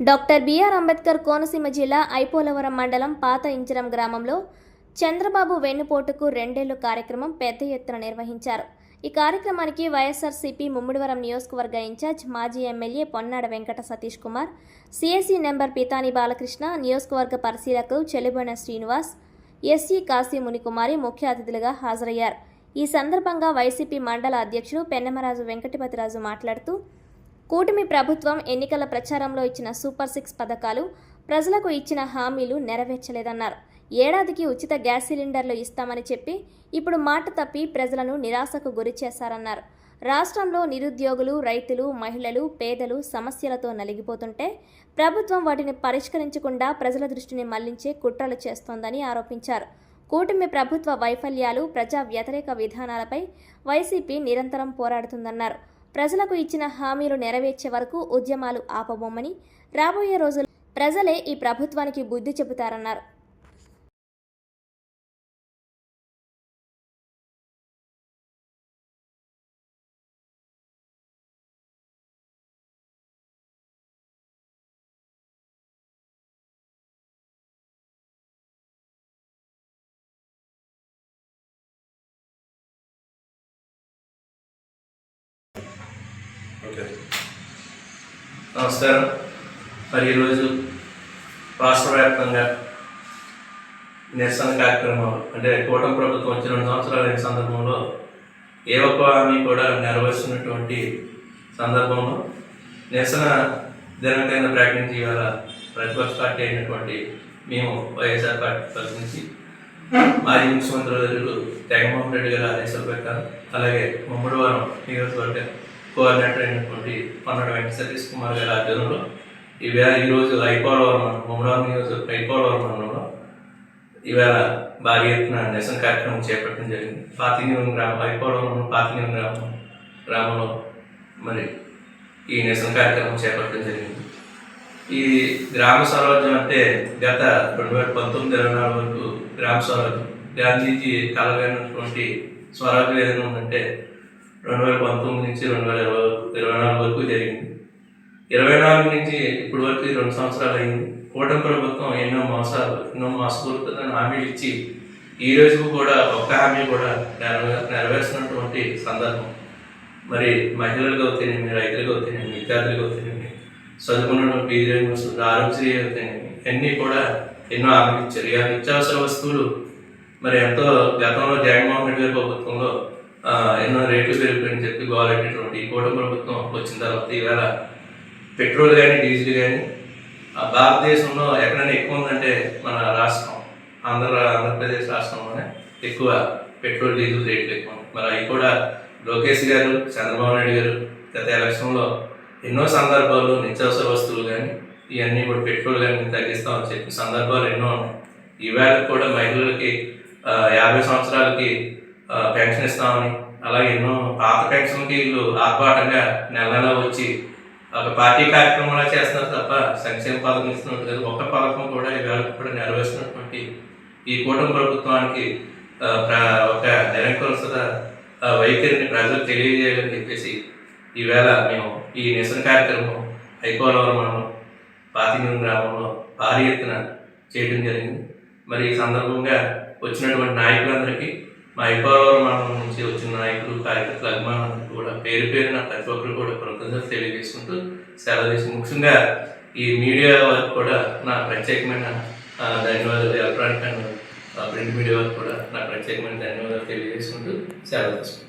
Doctor BR Ambedkar Konaseema జిల్లా ఐపోలవరం మండలం పాత ఇంచరం గ్రామంలో చంద్రబాబు వెన్నుపోటుకు 2 ఏళ్లు కార్యక్రమం పెద్ద ఎత్తున నిర్వహించారు. ఈ కార్యక్రమానికి వైఎస్ఆర్సీపీ ముమ్మిడివరం నియోజకవర్గ ఇన్ఛార్జ్ మాజీ MLA Ponnada Venkata Satish Kumar, CAC number Pithani Balakrishna, నియోజకవర్గ పరిశీలకులు చెలిబోయిన శ్రీనివాస్, ఎస్సీ కాశీ మునికుమారి ముఖ్య అతిథులుగా హాజరయ్యారు. ఈ సందర్భంగా వైసీపీ మండల అధ్యక్షుడు పెన్నమరాజు వెంకటపతిరాజు మాట్లాడుతూ, కూటమి ప్రభుత్వం ఎన్నికల ప్రచారంలో ఇచ్చిన సూపర్ 6 పథకాలు, ప్రజలకు ఇచ్చిన హామీలు నెరవేర్చలేదన్నారు. ఏడాదికి ఉచిత గ్యాస్ సిలిండర్లు ఇస్తామని చెప్పి ఇప్పుడు మాట తప్పి ప్రజలను నిరాశకు గురి చేశారన్నారు. రాష్ట్రంలో నిరుద్యోగులు, రైతులు, మహిళలు, పేదలు సమస్యలతో నలిగిపోతుంటే ప్రభుత్వం వాటిని పరిష్కరించకుండా ప్రజల దృష్టిని మళ్లించే కుట్రలు చేస్తోందని ఆరోపించారు. కూటమి ప్రభుత్వ వైఫల్యాలు, ప్రజా వ్యతిరేక విధానాలపై వైసీపీ నిరంతరం పోరాడుతుందన్నారు. ప్రజలకు ఇచ్చిన హామీలు నెరవేర్చే వరకు ఉద్యమాలు ఆపబోమని, రాబోయే రోజుల్లో ప్రజలే ఈ ప్రభుత్వానికి బుద్ధి చెబుతారన్నారు. నమస్కారం. మరి ఈరోజు రాష్ట్ర వ్యాప్తంగా నిరసన కార్యక్రమాలు అంటే కూటమి ప్రభుత్వం వచ్చి 2 సంవత్సరాల సందర్భంలో ఏ ఒక్క హామీ కూడా నెరవేర్చినటువంటి సందర్భంలో నిరసన దినం కింద ప్రకటించి ఇవాళ ప్రతిపక్ష పార్టీ అయినటువంటి మేము వైఎస్ఆర్ పార్టీ తరఫు నుంచి మాజీ ముఖ్యమంత్రి వర్యులు జగన్మోహన్ రెడ్డి గారు ఆదేశాలు పెట్టారు. అలాగే ముమ్మిడివరం నియోజకవర్గ కోఆర్డినేటర్ అయినటువంటి పొన్నాడ వెంకట సతీష్ కుమార్ గారి ఆధ్వర్యంలో ఈరోజు ఐపోలవరం ముమ్మిడివరం నియోజకవర్గ ఐపోలవరం మండలంలో ఈవేళ భారీ ఎత్తున నిరసన కార్యక్రమం చేపట్టడం జరిగింది. పాతినియం గ్రామం ఐపోలవరం పాతినియం గ్రామంలో మరి ఈ నిరసన కార్యక్రమం చేపట్టడం జరిగింది. ఈ గ్రామ స్వరాజ్యం అంటే గత 2019-24 వరకు గ్రామ స్వరాజ్యం, గాంధీజీ కలగనటువంటి స్వరాజ్యం ఏదైనా ఉందంటే 2019 నుంచి 2024 వరకు జరిగింది. 24 నుంచి ఇప్పటి వరకు 2 సంవత్సరాలు అయింది. కూటమి ప్రభుత్వం ఎన్నో మోసపూరితమైన హామీలు ఇచ్చి ఈ రోజు కూడా ఒక్క హామీ కూడా నెరవేర్చినటువంటి సందర్భం. మరి మహిళలకు అవుతాయండి, రైతులకు అవుతాయండి, విద్యార్థులకు అవుతాయండి, చదువుకున్నటువంటి ఆరోగ్యశ్రీ అవుతాయండి, అన్నీ కూడా ఎన్నో హామీలు ఇచ్చారు. ఇక నిత్యావసర వస్తువులు మరి ఎంతో గతంలో జగన్మోహన్ రెడ్డి గారి ప్రభుత్వంలో ఎన్నో రేట్లు పెరిగిపోయని చెప్పి గోలెట్టేటువంటి ఈ కూటమి ప్రభుత్వం వచ్చిన తర్వాత ఈవేళ పెట్రోల్ కానీ డీజిల్ కానీ భారతదేశంలో ఎక్కడైనా ఎక్కువ ఉందంటే మన రాష్ట్రం ఆంధ్రప్రదేశ్ రాష్ట్రంలోనే ఎక్కువ పెట్రోల్ డీజిల్ రేట్లు ఎక్కువ ఉంది. మరి అవి కూడా లోకేష్ గారు, చంద్రబాబు నాయుడు గారు గత ఎలక్షన్లో ఎన్నో సందర్భాల్లో నిత్యావసర వస్తువులు కానీ ఇవన్నీ కూడా పెట్రోల్ కానీ తగ్గిస్తామని చెప్పి సందర్భాలు ఎన్నో ఉన్నాయి. ఈవేళ కూడా మహిళలకి 50 సంవత్సరాలకి పెన్షన్ ఇస్తామని, అలాగే ఎన్నో పాత పెన్షన్కి వీళ్ళు ఆర్భాటంగా నెల వచ్చి ఒక పార్టీ కార్యక్రమాలు చేస్తున్నారు తప్ప సంక్షేమ పథకం ఇస్తున్నట్టు కదా ఒక్క పథకం కూడా ఈవేళ కూడా నెరవేరుస్తున్నటువంటి ఈ కూటమి ప్రభుత్వానికి ఒక నిరంకుశత వైఖరిని ప్రజలకు తెలియజేయాలని చెప్పేసి ఈవేళ మేము ఈ నిరసన కార్యక్రమం ఐపోలవరం మండలం పాతినియం గ్రామంలో భారీ ఎత్తున చేయడం జరిగింది. మరి ఈ సందర్భంగా వచ్చినటువంటి నాయకులందరికీ, మా ఐపోలవరం మండలం నుంచి వచ్చిన నాయకులు, కార్యకర్తలు, అభిమానులందరికీ కూడా పేరు పేరున ప్రతి ఒక్కరు కూడా కృతజ్ఞతలు తెలియజేసుకుంటూ సెలవు చేసి, ముఖ్యంగా ఈ మీడియా వారికి కూడా నా ప్రత్యేకమైన ధన్యవాదాలు, ఎలక్ట్రానిక్ అండ్ ప్రింట్ మీడియా వారికి కూడా నా ప్రత్యేకమైన ధన్యవాదాలు తెలియజేసుకుంటూ సెలవు తీసుకుంటాను.